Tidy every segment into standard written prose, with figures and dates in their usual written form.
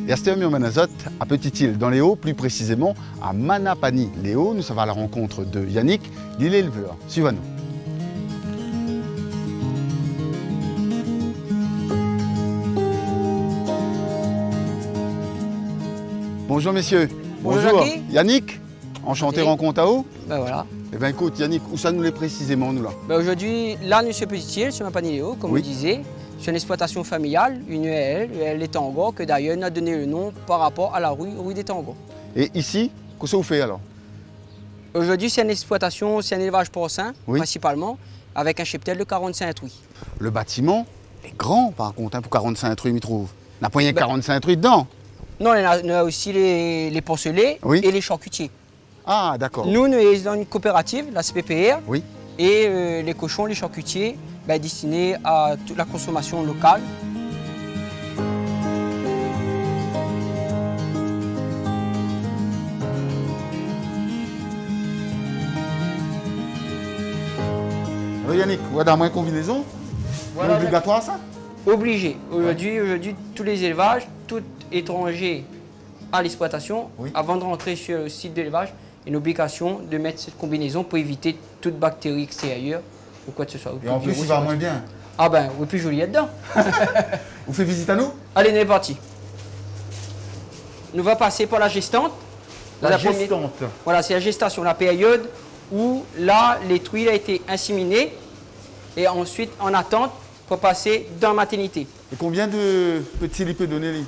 Erster Murmanazot à Petite-Île dans les Hauts, plus précisément à Manapani les Hauts. Nous sommes à la rencontre de Yannick, l'île éleveur. Suivez-nous. Bonjour messieurs. Bonjour Jackie. Yannick, enchanté, Enchanté. rencontre à Haut. Ben voilà. Eh bien écoute Yannick, où ça nous l'est précisément nous là? Ben aujourd'hui, là nous sommes Petite-Île, sur Mapani-les-Hauts, comme Oui. vous disiez. C'est une exploitation familiale, une URL des Tangos, que d'ailleurs on a donné le nom par rapport à la rue des Tangos. Et ici, qu'est-ce que vous faites alors? Aujourd'hui c'est une exploitation, c'est un élevage porcin, Oui. principalement, avec un cheptel de 45 truies. Le bâtiment est grand par contre, hein, pour 45 truies, il trouve. On n'a pas rien que Ben- 45 truies dedans. Non, on a aussi les porcelets Oui. et les charcutiers. Ah d'accord. Nous sommes dans une coopérative, la CPPR, Oui. et les cochons, les charcutiers, ben, destinés à toute la consommation locale. Alors Yannick, voilà moins combinaison. Voilà, C'est obligatoire ça? Obligé. Aujourd'hui, tous les élevages, tout étranger à l'exploitation, Oui. avant de rentrer sur le site d'élevage, une obligation de mettre cette combinaison pour éviter toute bactérie extérieure ou quoi que ce soit. Et en plus, il va moins bien. Ah ben, oui, plus joli là-dedans. Vous faites visite à nous? Allez, on est parti. Nous va passer par la gestante. Dans La première- gestante. Voilà, c'est la gestation, la période où là, les truies ont été inséminées et ensuite en attente pour passer dans la maternité. Et combien de petits il peut donner lui?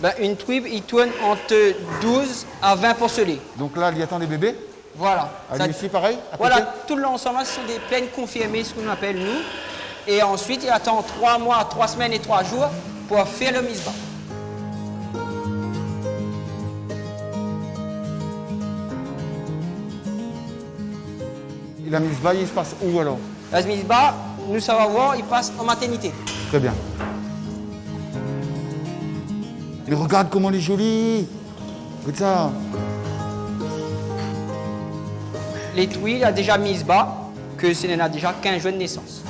Ben, une truie, il tourne entre 12 à 20 porcelets. Donc là, il y attend des bébés. Voilà. À Ça- lui aussi, pareil à voilà, côté. tout l'ensemble, ce sont des plaines confirmées, ce qu'on appelle nous. Et ensuite, il attend 3 mois, 3 semaines et 3 jours pour faire le mise-bas. Il a mis ce bail, il se passe où alors? La mise-bas, nous ça va voir, il passe en maternité. Très bien. Mais regarde comment il est joli. Regarde ça. Les truies, il a déjà mise bas, que ce n'en a déjà 15 jours de naissance.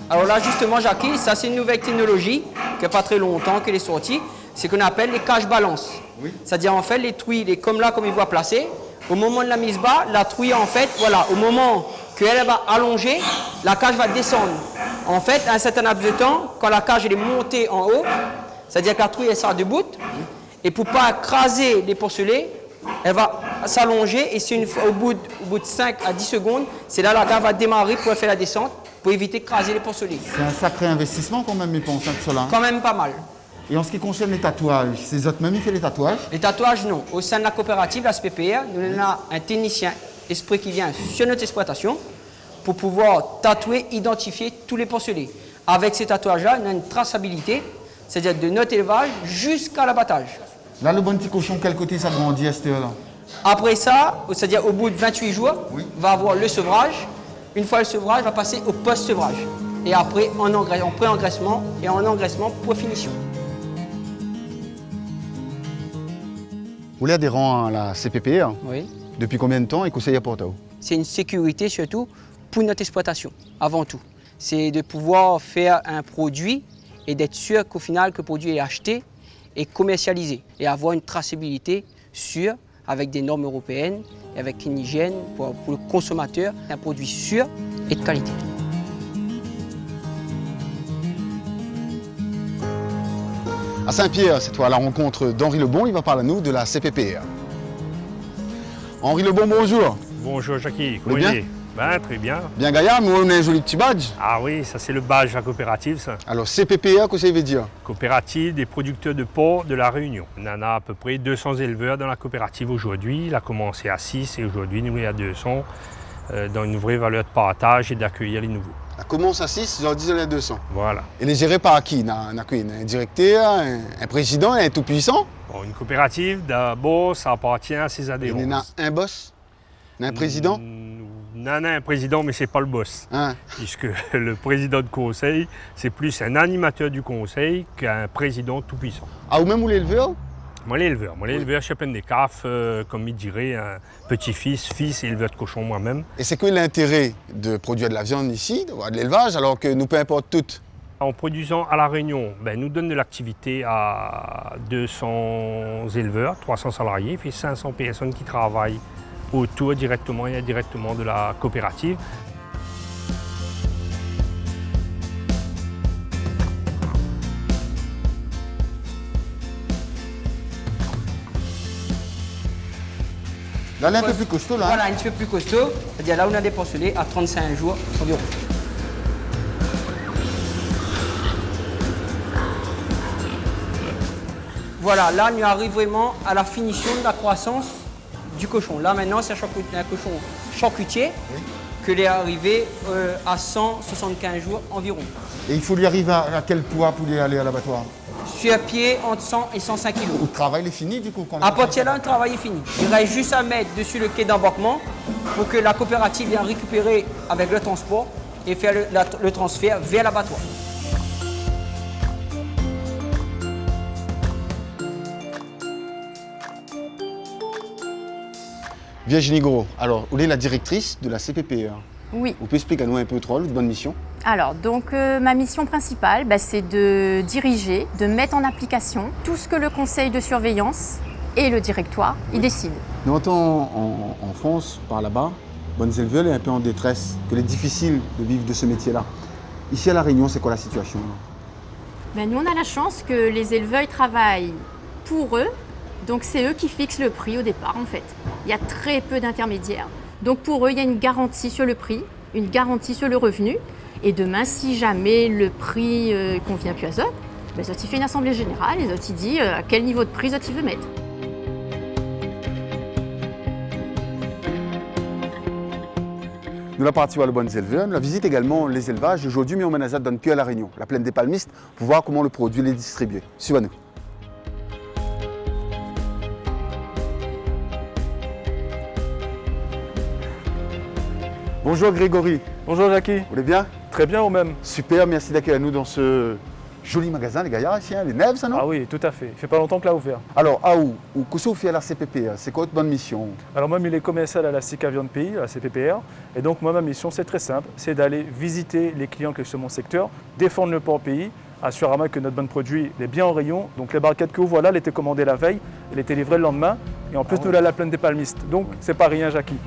Alors là, justement, Jackie, ça c'est une nouvelle technologie qui n'a pas très longtemps qu'elle est sortie. C'est ce qu'on appelle les cages balance. Oui. C'est-à-dire, en fait, les truies, comme là, comme il voit placer, au moment de la mise bas, la truie, en fait, voilà, au moment qu'elle va allonger, la cage va descendre. En fait, à un certain laps de temps, quand la cage elle est montée en haut, c'est-à-dire que la truie, elle sort debout, et pour ne pas écraser les porcelets, elle va s'allonger, et c'est au bout de 5 à 10 secondes, c'est là la cage va démarrer pour faire la descente, pour éviter d'écraser les porcelets. C'est un sacré investissement quand même, mes pense, hein, tout cela. Quand même pas mal. Et en ce qui concerne les tatouages, ces autres même, il fait les tatouages. Les tatouages, non. Au sein de la coopérative, la SPPR, nous avons un technicien esprit qui vient sur notre exploitation pour pouvoir tatouer, identifier tous les porcelets. Avec ces tatouages-là, on a une traçabilité, c'est-à-dire de notre élevage jusqu'à l'abattage. Là, le bon petit cochon, quel côté ça grandit à cette heure-là? Après ça, c'est-à-dire au bout de 28 jours, Oui. va avoir le sevrage. Une fois le sevrage, va passer au post-sevrage. Et après, en pré-engraissement et en engraissement pour finition. Vous êtes adhérent à la CPPR Oui. depuis combien de temps et conseiller à Porto? C'est une sécurité surtout pour notre exploitation, avant tout. C'est de pouvoir faire un produit et d'être sûr qu'au final, que le produit est acheté et commercialisé. Et avoir une traçabilité sûre avec des normes européennes et avec une hygiène pour le consommateur, un produit sûr et de qualité. À Saint-Pierre, c'est toi à la rencontre d'Henri Lebon, il va parler à nous de la CPPR. Henri Lebon, bonjour. Bonjour Jackie, Vous comment allez il bien est? Ben, très bien. Bien gaillard, mais on a un joli petit badge. Ah oui, ça c'est le badge de la coopérative, ça. Alors CPPR, qu'est-ce que ça veut dire? Coopérative des producteurs de porc de la Réunion. On en a à peu près 200 éleveurs dans la coopérative aujourd'hui. Il a commencé à 6 et aujourd'hui nous sommes à 200 dans une vraie valeur de partage et d'accueillir les nouveaux. Ça commence à 6, j'en dis 200. Voilà. Et les géré par qui? Un directeur, un président, un tout puissant? Bon, une coopérative, d'abord, ça appartient à ses Il adhérents. y en a un boss, un président. On en a un président, mais ce n'est pas le boss. Hein? Puisque le président de conseil, c'est plus un animateur du conseil qu'un président tout-puissant. Ah, ou même où l'éleveur? Moi, l'éleveur, je suis plein des CAF, comme il dirait, un petit-fils, fils éleveur de cochon moi-même. Et c'est que l'intérêt de produire de la viande ici, de l'élevage, alors que nous, peu importe tout. En produisant à La Réunion, nous donne de l'activité à 200 éleveurs, 300 salariés, puis 500 personnes qui travaillent autour directement et indirectement de la coopérative. Là, elle est un peu plus costaud, là. Voilà, un petit peu plus costaud. C'est-à-dire là, on a des porcelets à 35 jours environ. Voilà, là, on arrive vraiment à la finition de la croissance du cochon. Là, maintenant, c'est un cochon charcutier que est arrivé à 175 jours environ. Et il faut lui arriver à quel poids pour lui aller à l'abattoir? Sur pied, entre 100 et 105 kg. Le travail est fini, du coup. À partir de là, le travail est fini. Il reste juste à mettre dessus le quai d'embarquement pour que la coopérative vienne récupérer avec le transport et faire le transfert vers l'abattoir. Virginie Gros, alors, vous êtes la directrice de la CPPE. Oui. Vous pouvez expliquer à nous un peu votre bonne mission? Alors, donc, ma mission principale, c'est de diriger, de mettre en application tout ce que le conseil de surveillance et le directoire y décident. Nous entendons en France, par là-bas, bonnes éleveurs est un peu en détresse, qu'il est difficile de vivre de ce métier-là. Ici à La Réunion, c'est quoi la situation? Nous, on a la chance que les éleveurs travaillent pour eux, donc c'est eux qui fixent le prix au départ, en fait. Il y a très peu d'intermédiaires. Donc pour eux, il y a une garantie sur le prix, une garantie sur le revenu. Et demain, si jamais le prix convient plus à eux, ils fait une assemblée générale, ils disent à quel niveau de prix ils veulent mettre. Nous la partie à le bonnes éleveurs, nous la visite également les élevages. Aujourd'hui, mais on mène donne que à La Réunion, la plaine des Palmistes, pour voir comment le produit est distribué. Suivez-nous. Bonjour Grégory. Bonjour Jackie. Vous allez bien? Très bien ou même? Super, merci d'accueillir nous dans ce joli magasin, les gaillards ici, les Nèves, ça non? Ah oui, tout à fait. Il fait pas longtemps que l'a ouvert. Alors, qu'est-ce que vous faites à la CPPR? C'est quoi votre bonne mission? Alors moi, il est commercial à la SICA Viande Pays, à la CPPR. Et donc moi, ma mission, c'est très simple. C'est d'aller visiter les clients qui sont sur mon secteur, défendre le port pays, assurer que notre bon produit est bien en rayon. Donc les barquettes que vous voyez là, elles étaient commandées la veille, elles étaient livrées le lendemain. Et en plus, nous, là, à la plaine des Palmistes. Donc, c'est pas rien, Jackie.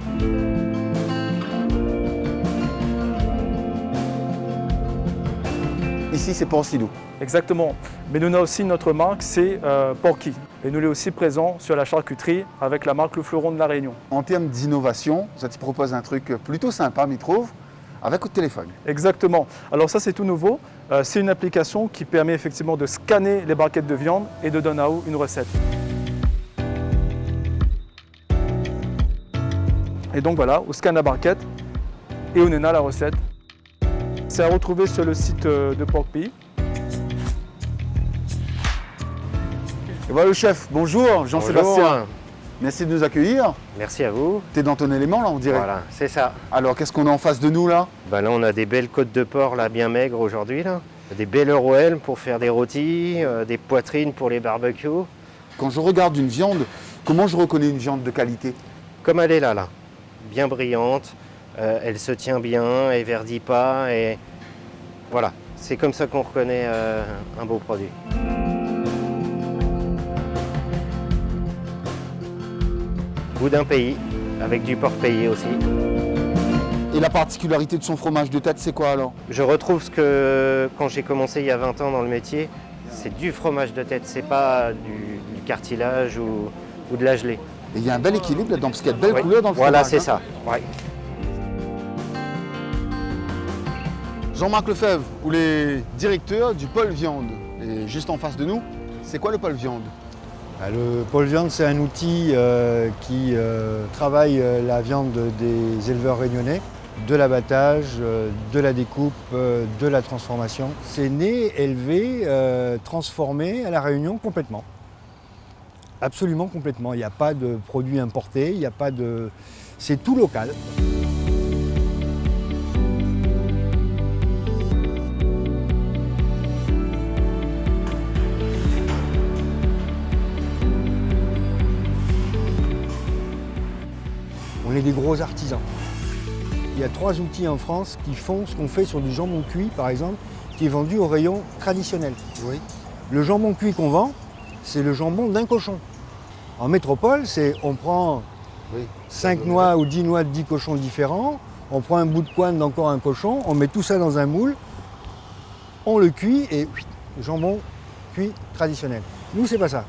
Ici, c'est Port-Sidou. Exactement. Mais nous avons aussi notre marque, c'est Porky. Et nous sommes aussi présents sur la charcuterie avec la marque Le Fleuron de La Réunion. En termes d'innovation, ça te propose un truc plutôt sympa, m'y trouve, avec le téléphone. Exactement. Alors ça, c'est tout nouveau. C'est une application qui permet effectivement de scanner les barquettes de viande et de donner à vous une recette. Et donc voilà, on scanne la barquette et on en a la recette. C'est à retrouver sur le site de Porky. Et voilà le chef, bonjour Jean-Sébastien. Bonjour. Merci de nous accueillir. Merci à vous. Tu es dans ton élément là, on dirait. Voilà, c'est ça. Alors qu'est-ce qu'on a en face de nous là? Là, on a des belles côtes de porc là, bien maigres aujourd'hui. Des belles rouelles pour faire des rôtis, des poitrines pour les barbecues. Quand je regarde une viande, comment je reconnais une viande de qualité? Comme elle est là. Bien brillante, elle se tient bien, elle verdit pas. Et voilà, c'est comme ça qu'on reconnaît un beau produit. Goût d'un pays, avec du porc payé aussi. Et la particularité de son fromage de tête, c'est quoi alors? Je retrouve ce que quand j'ai commencé il y a 20 ans dans le métier, c'est du fromage de tête, c'est pas du cartilage ou de la gelée. Et il y a un bel équilibre là-dedans, parce qu'il y a de belles couleurs dans le voilà, fromage. c'est ça. Ouais. Jean-Marc Lefebvre, vous les directeur du pôle viande. Et juste en face de nous, c'est quoi le pôle viande? Le pôle viande, c'est un outil qui travaille la viande des éleveurs réunionnais, de l'abattage, de la découpe, de la transformation. C'est né, élevé, transformé à La Réunion complètement. Absolument complètement. Il n'y a pas de produits importés, il n'y a pas de... C'est tout local. des gros artisans. Il y a 3 outils en France qui font ce qu'on fait sur du jambon cuit, par exemple, qui est vendu au rayon traditionnel. Oui. Le jambon cuit qu'on vend, c'est le jambon d'un cochon. En métropole, on prend 5 noix ou 10 noix de 10 cochons différents, on prend un bout de poigne d'encore un cochon, on met tout ça dans un moule, on le cuit et jambon cuit traditionnel. Nous, c'est pas ça.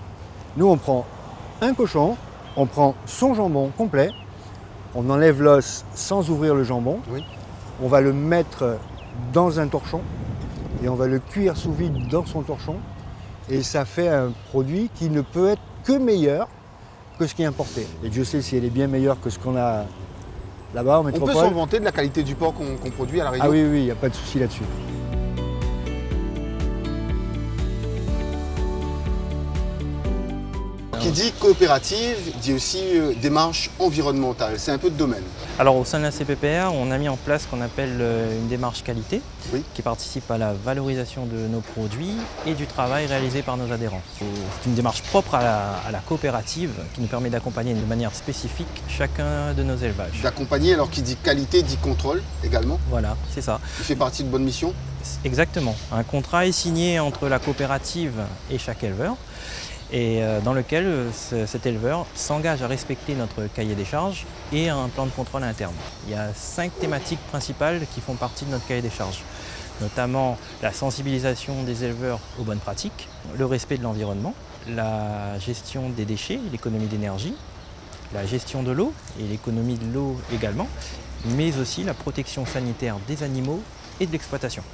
Nous, on prend un cochon, on prend son jambon complet, on enlève l'os sans ouvrir le jambon, on va le mettre dans un torchon et on va le cuire sous vide dans son torchon et ça fait un produit qui ne peut être que meilleur que ce qui est importé. Et Dieu sait si elle est bien meilleure que ce qu'on a là-bas en On métropole. peut s'en vanter de la qualité du porc qu'on produit à La Réunion. Ah oui, il n'y a pas de souci là-dessus. Qui dit coopérative, dit aussi démarche environnementale. C'est un peu de domaine. Alors au sein de la CPPR, on a mis en place ce qu'on appelle une démarche qualité qui participe à la valorisation de nos produits et du travail réalisé par nos adhérents. C'est une démarche propre à la coopérative qui nous permet d'accompagner de manière spécifique chacun de nos élevages. D'accompagner, alors qui dit qualité, dit contrôle également. Voilà, c'est ça. Il fait partie de bonne mission. Exactement. Un contrat est signé entre la coopérative et chaque éleveur, et dans lequel cet éleveur s'engage à respecter notre cahier des charges et un plan de contrôle interne. Il y a 5 thématiques principales qui font partie de notre cahier des charges, notamment la sensibilisation des éleveurs aux bonnes pratiques, le respect de l'environnement, la gestion des déchets, l'économie d'énergie, la gestion de l'eau et l'économie de l'eau également, mais aussi la protection sanitaire des animaux et de l'exploitation.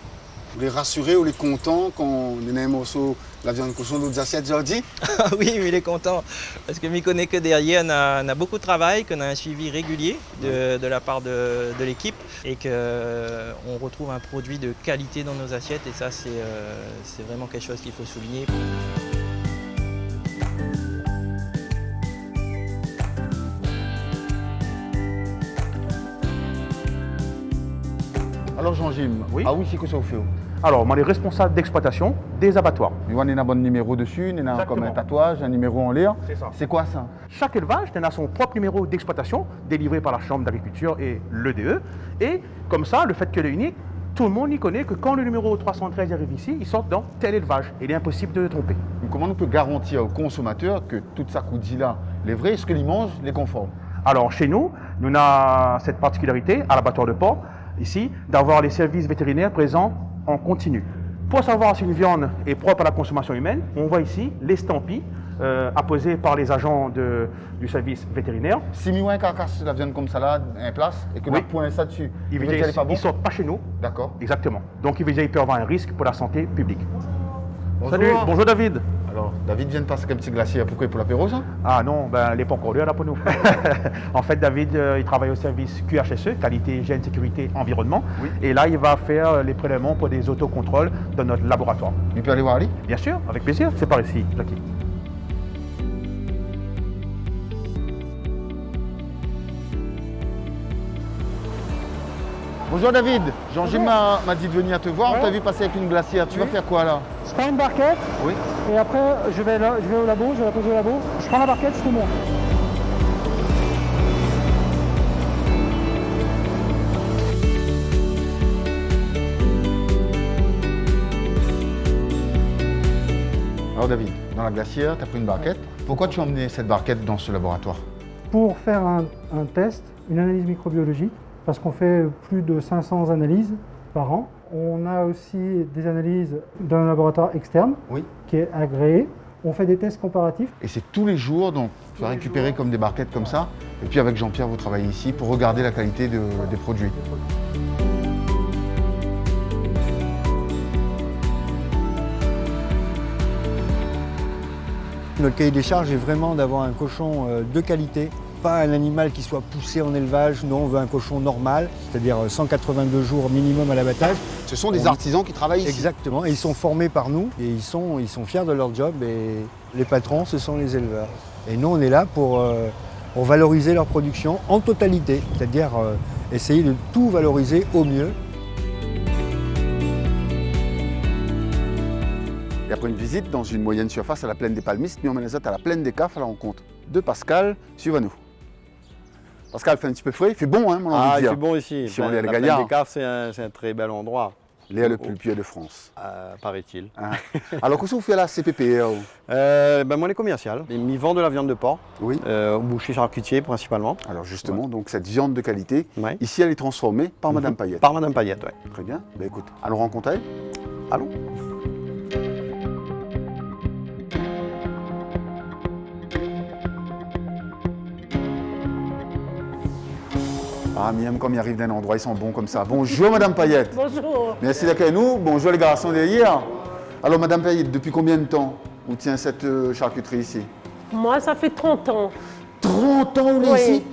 Vous les rassurez ou les contents quand on a un morceau de la viande de cochon d'autres assiettes, Jordi? Oui, mais il est content parce que m'y connaît que derrière, on a beaucoup de travail, qu'on a un suivi régulier de la part de l'équipe et qu'on retrouve un produit de qualité dans nos assiettes et ça c'est vraiment quelque chose qu'il faut souligner. Alors Jean-Jim, Oui. ah oui, c'est que ça vous fait? Alors, moi, les responsables d'exploitation des abattoirs. Il y a un bon numéro dessus, il y a comme un tatouage, un numéro en l'air. C'est ça. C'est quoi ça? Chaque élevage a son propre numéro d'exploitation délivré par la Chambre d'agriculture et l'EDE. Et comme ça, le fait qu'elle est unique, tout le monde y connaît que quand le numéro 313 arrive ici, il sort dans tel élevage. Il est impossible de le tromper. Donc, comment on peut garantir aux consommateurs que toute ça qu'on dit là, les vrais, ce qu'ils mangent, les conforme? Alors, chez nous, on a cette particularité à l'abattoir de porc, ici, d'avoir les services vétérinaires présents en continu. Pour savoir si une viande est propre à la consommation humaine, on voit ici l'estampille apposée par les agents du service vétérinaire. Si moi un carcasse la viande comme ça là, en place, et que Oui. on point ça dessus, Ils vous dites, pas bon? ne sortent pas chez nous. D'accord. Exactement. Donc il peut avoir un risque pour la santé publique. Bonjour. Salut, bonjour David. Alors, David vient de passer un petit glacier, pourquoi? Pour l'apéro ça? Ah non, elle n'est pas encore là pour nous. En fait, David, il travaille au service QHSE, qualité, hygiène, sécurité, environnement. Oui. Et là, il va faire les prélèvements pour des autocontrôles dans notre laboratoire. Il peut aller voir Ali? Bien sûr, avec plaisir. C'est par ici, Jackie. Bonjour David, Jean-Jim m'a dit de venir te voir, on t'a vu passer avec une glacière, tu vas faire quoi là? Je prends une barquette Oui. et après je vais au labo, je vais la poser au labo. Je prends la barquette, je te montre. Alors David, dans la glacière, tu as pris une barquette. Pourquoi tu as emmené cette barquette dans ce laboratoire? Pour faire un test, une analyse microbiologique, parce qu'on fait plus de 500 analyses par an. On a aussi des analyses d'un laboratoire externe Oui. qui est agréé. On fait des tests comparatifs. Et c'est tous les jours, donc tu vas récupérer comme des barquettes comme ça. Et puis avec Jean-Pierre, vous travaillez ici pour regarder la qualité des produits. Notre cahier des charges est vraiment d'avoir un cochon de qualité, pas un animal qui soit poussé en élevage. Non, on veut un cochon normal, c'est-à-dire 182 jours minimum à l'abattage. Ce sont des artisans qui travaillent ici. Exactement, et ils sont formés par nous et ils sont fiers de leur job et les patrons, ce sont les éleveurs. Et nous, on est là pour valoriser leur production en totalité, c'est-à-dire essayer de tout valoriser au mieux. Et après une visite dans une moyenne surface à la plaine des Palmistes, nous emmène à la plaine des Cafres à la rencontre de Pascal. Suivez-nous. Parce qu'elle fait un petit peu frais, il fait bon, hein, mon envie de Ah, dire. c'est bon ici. Si on est à la La plaine Gaillarde. des Caves, c'est un très bel endroit, Léa le plus pied de France. paraît-il. Hein. Alors, qu'est-ce que vous faites là, CPPR? Ben, moi, on est commercial. Ils vendent de la viande de porc, Oui. au boucher charcutier principalement. Alors justement, donc cette viande de qualité, Ouais. ici elle est transformée par Madame Payette. Par Madame Payette, ouais. Très bien. Ben écoute, allons rencontrer elle. Allons. Ah, Miam, comme il arrive d'un endroit, ils sont bons comme ça. Bonjour Madame Payette. Bonjour. Merci d'accueillir nous. Bonjour les garçons derrière. Alors Madame Payette, depuis combien de temps vous tient cette charcuterie ici? Moi, ça fait 30 ans. 30 ans vous Oui. êtes ici?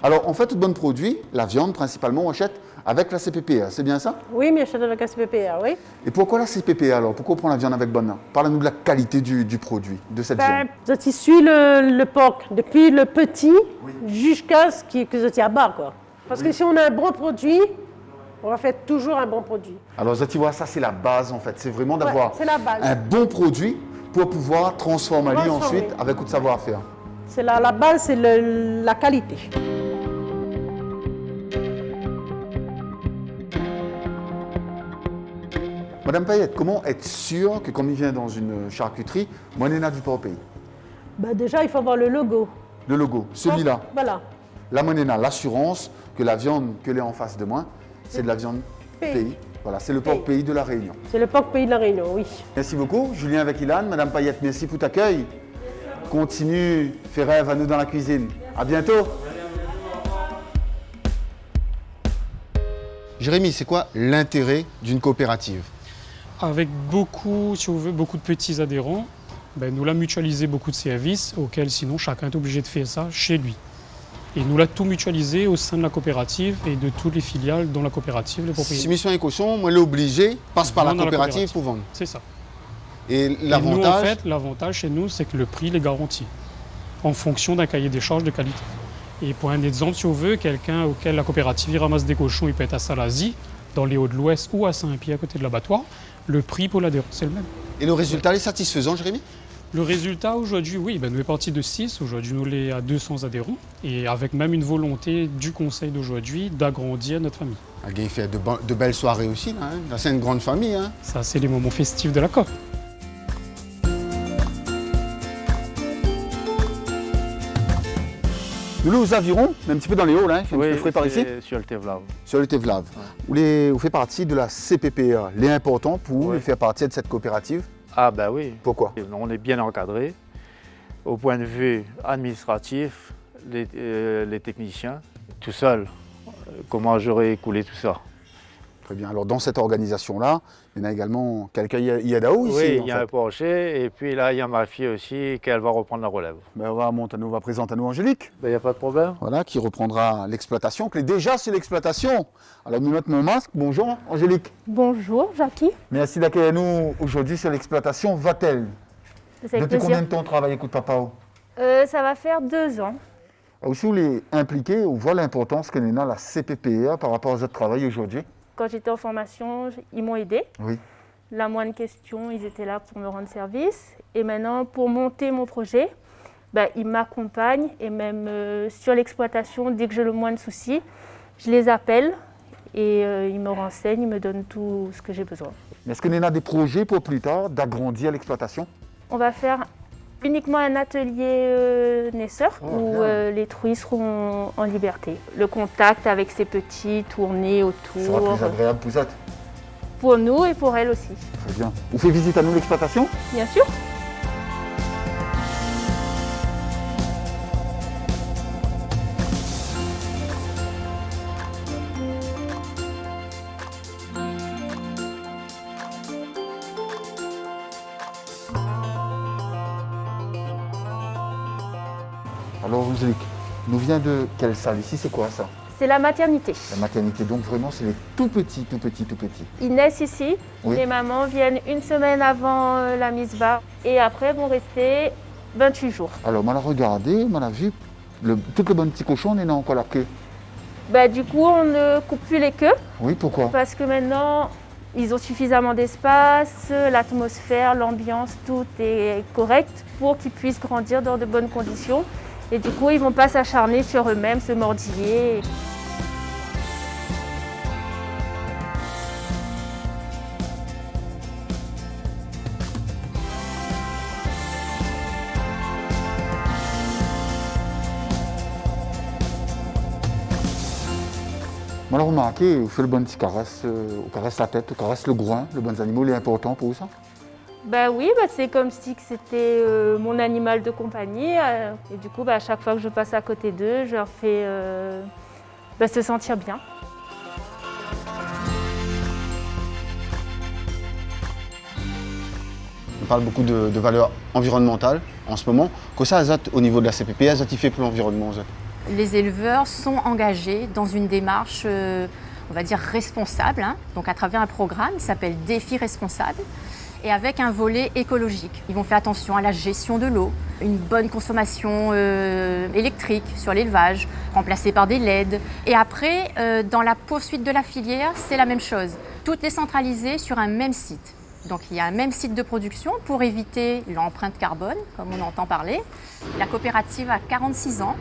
Alors on fait tout bon produit, la viande principalement, on achète avec la CPPA, c'est bien ça? Oui, mais je suis avec la CPPA, oui. Et pourquoi la CPPA alors? Pourquoi on prend la viande avec Bonna? Parlez-nous de la qualité du produit, de cette viande. Je suis le porc depuis le petit jusqu'à ce que je tiens bas, quoi. Parce que si on a un bon produit, on va faire toujours un bon produit. Alors tu vois, ça c'est la base en fait, c'est vraiment d'avoir c'est la base. un bon produit pour pouvoir transformer Transformer. ensuite avec tout le savoir-faire. C'est la base, c'est la qualité. Madame Payette, comment être sûr que comme il vient dans une charcuterie, Monena du Port Pays? Bah, déjà, il faut avoir le logo. Le logo, celui-là, Voilà. la Monena, l'assurance que la viande que l'est en face de moi, c'est de la viande pays. Voilà, c'est le Port Pays de la Réunion. C'est le porc pays de la Réunion, oui. Merci beaucoup, Julien avec Ilan. Madame Payette, merci pour l'accueil. Continue, fais rêve à nous dans la cuisine. À bientôt. Jérémy, c'est quoi l'intérêt d'une coopérative? Avec beaucoup, si on veut, beaucoup de petits adhérents, nous l'avons mutualisé beaucoup de services auxquels sinon chacun est obligé de faire ça chez lui. Et nous l'avons tout mutualisé au sein de la coopérative et de toutes les filiales dont la coopérative, les propriétaires. Si Mission Écoson, moi, l'obligé, passe par la Vendre dans la coopérative pour vendre. C'est ça. Et Et nous, en l'avantage, fait, l'avantage chez nous, c'est que le prix est garanti en fonction d'un cahier des charges de qualité. Et pour un exemple, si on veut, quelqu'un auquel la coopérative il ramasse des cochons, il peut être à Salazie, dans les Hauts-de-l'Ouest ou à Saint-Pierre, à côté de l'abattoir, le prix pour l'adhérent, c'est le même. et le résultat est satisfaisant, Jérémy? Le résultat aujourd'hui, oui, nous est parti de 6, aujourd'hui nous l'est à 200 adhérents, et avec même une volonté du conseil d'aujourd'hui d'agrandir notre famille. Il fait de belles soirées aussi, là, hein. Là, c'est une grande famille. Hein. Ça, c'est les moments festifs de la COP. Nous nous avirons, un petit peu dans les hauts, là, il fait un petit peu frais par ici. Sur le Tevlav. Sur le Tevlav. Vous faites partie de la CPPA. L'important pour vous de faire partie de cette coopérative. Ah ben oui. Pourquoi? On est bien encadré. Au point de vue administratif, les techniciens, tout seul, comment j'aurais écoulé tout ça? Très bien. Alors dans cette organisation-là, il y en a également quelqu'un Yadaou ici. Oui, il y a un porcher et puis là il y a ma fille aussi qu'elle va reprendre la relève. On va monter à nous, on va présenter à nous Angélique. Il n'y a pas de problème. Voilà, qui reprendra l'exploitation, qui est déjà sur l'exploitation. Alors nous mettons mon masque. Bonjour Angélique. Bonjour Jackie. Merci d'accueillir nous aujourd'hui sur l'exploitation Vatel. Depuis combien de temps travaillez avec Papa? Ça va faire 2 ans. Aussi, vous les impliqués, on voit l'importance que nous avons la CPPA par rapport aux autres travail aujourd'hui. Quand j'étais en formation, ils m'ont aidé. Oui. La moindre question, ils étaient là pour me rendre service. Et maintenant, pour monter mon projet, ils m'accompagnent. Et même sur l'exploitation, dès que j'ai le moindre souci, je les appelle et ils me renseignent, ils me donnent tout ce que j'ai besoin. Est-ce que nous avons des projets pour plus tard d'agrandir l'exploitation? On va faire uniquement un atelier naisseur où les truies seront en liberté. Le contact avec ces petits, tourner autour. Ça sera plus agréable pour ça. Pour nous et pour elles aussi. Très bien. Vous faites visite à nous l'exploitation? Bien sûr. Alors Angélique, nous vient de quelle salle ici? C'est quoi ça? C'est la maternité. La maternité, donc vraiment c'est les tout petits, tout petits, tout petits. Ils naissent ici. Oui. Les mamans viennent 1 semaine avant la mise bas et après vont rester 28 jours. Alors on a regardé, on a vu tout le bon petit cochon, on est encore la queue. Du coup, on ne coupe plus les queues. Oui, pourquoi? Parce que maintenant, ils ont suffisamment d'espace, l'atmosphère, l'ambiance, tout est correct pour qu'ils puissent grandir dans de bonnes conditions. Et du coup, ils ne vont pas s'acharner sur eux-mêmes, se mordiller. Bon, alors remarquez, vous faites le bon petit caresse, on caresse la tête, on caresse le groin, le bon animal, il est important pour vous ça? Bah oui, c'est comme si c'était mon animal de compagnie. Et du coup, à chaque fois que je passe à côté d'eux, je leur fais se sentir bien. On parle beaucoup de valeurs environnementales en ce moment. Que ça, au niveau de la CPP, elles ont fait pour l'environnement? Les éleveurs sont engagés dans une démarche, on va dire, responsable, donc à travers un programme qui s'appelle Défi responsable, et avec un volet écologique. Ils vont faire attention à la gestion de l'eau, une bonne consommation électrique sur l'élevage, remplacée par des LED. Et après, dans la poursuite de la filière, c'est la même chose. Tout est centralisé sur un même site. Donc il y a un même site de production pour éviter l'empreinte carbone, comme on entend parler. La coopérative a 46 ans.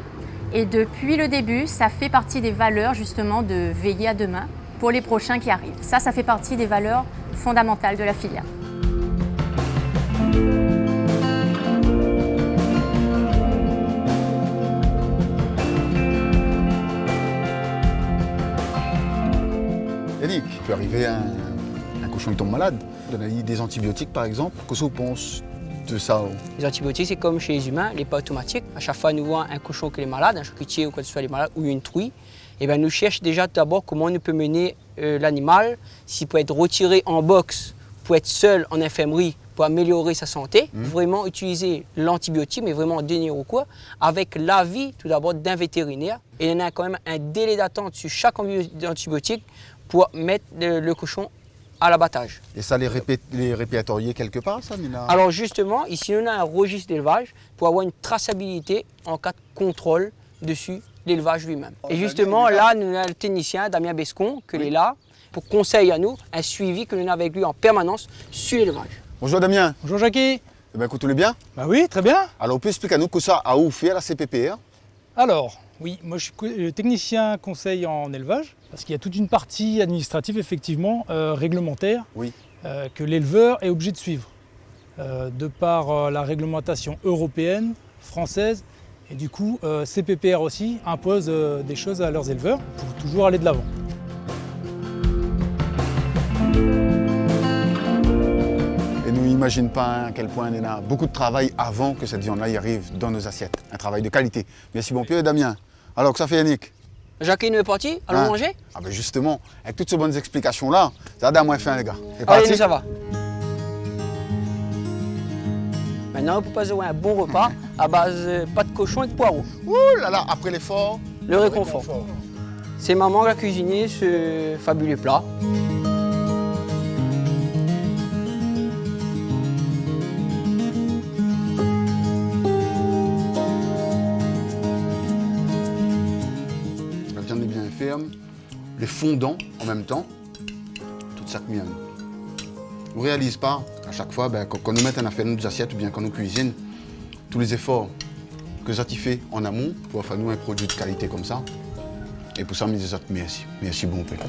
Et depuis le début, ça fait partie des valeurs justement de veiller à demain pour les prochains qui arrivent. Ça fait partie des valeurs fondamentales de la filière. Yannick, il peut arriver un cochon il tombe malade, donner des antibiotiques par exemple. Qu'est-ce que vous pensez de ça? Les antibiotiques, c'est comme chez les humains, les pas automatiques. À chaque fois, nous voyons un cochon qui est malade, un charcutier ou quoi que ce soit est malade, ou une truie, et bien nous cherchons déjà d'abord comment on peut mener l'animal, s'il peut être retiré en box, pour être seul en infirmerie, pour améliorer sa santé, vraiment utiliser l'antibiotique, mais vraiment donner au quoi, avec l'avis tout d'abord d'un vétérinaire. Et il y en a quand même un délai d'attente sur chaque antibiotique pour mettre le cochon à l'abattage. Et ça, les répertorier quelque part, ça, Nina? Alors justement, ici on a un registre d'élevage pour avoir une traçabilité en cas de contrôle dessus l'élevage lui-même. Et justement, là, nous avons le technicien Damien Bescon, qui est là, pour conseiller à nous, un suivi que nous avons avec lui en permanence sur l'élevage. Bonjour Damien. Bonjour Jackie. Eh bien, écoute, tout le bien? Bah oui, très bien. Alors, on peut expliquer à nous que ça a où fait à la CPPR? Alors, oui, moi je suis technicien conseil en élevage, parce qu'il y a toute une partie administrative, effectivement, réglementaire, que l'éleveur est obligé de suivre, de par la réglementation européenne, française, et du coup, CPPR aussi impose des choses à leurs éleveurs pour toujours aller de l'avant. Et nous n'imagine pas à quel point il y a beaucoup de travail avant que cette viande-là y arrive dans nos assiettes. Un travail de qualité. Merci bon Pierre et Damien. Alors, que ça fait Yannick? Jacqueline est parti? Allons manger? Ah ben justement, avec toutes ces bonnes explications-là, ça a moins faim les gars. Allez, ça va. Maintenant, on peut passer un bon repas à base de pâte de cochon et de poireaux. Ouh là là, après l'effort, le réconfort. C'est maman qui a cuisiné ce fabuleux plat. La viande est bien ferme, les fondants en même temps, toute ça mienne. On ne réalise pas à chaque fois, quand nous mettons en affaire nos assiettes ou bien quand nous cuisinons, tous les efforts que ça fait en amont pour faire nous un produit de qualité comme ça. Et pour ça, merci. Merci bon, Père.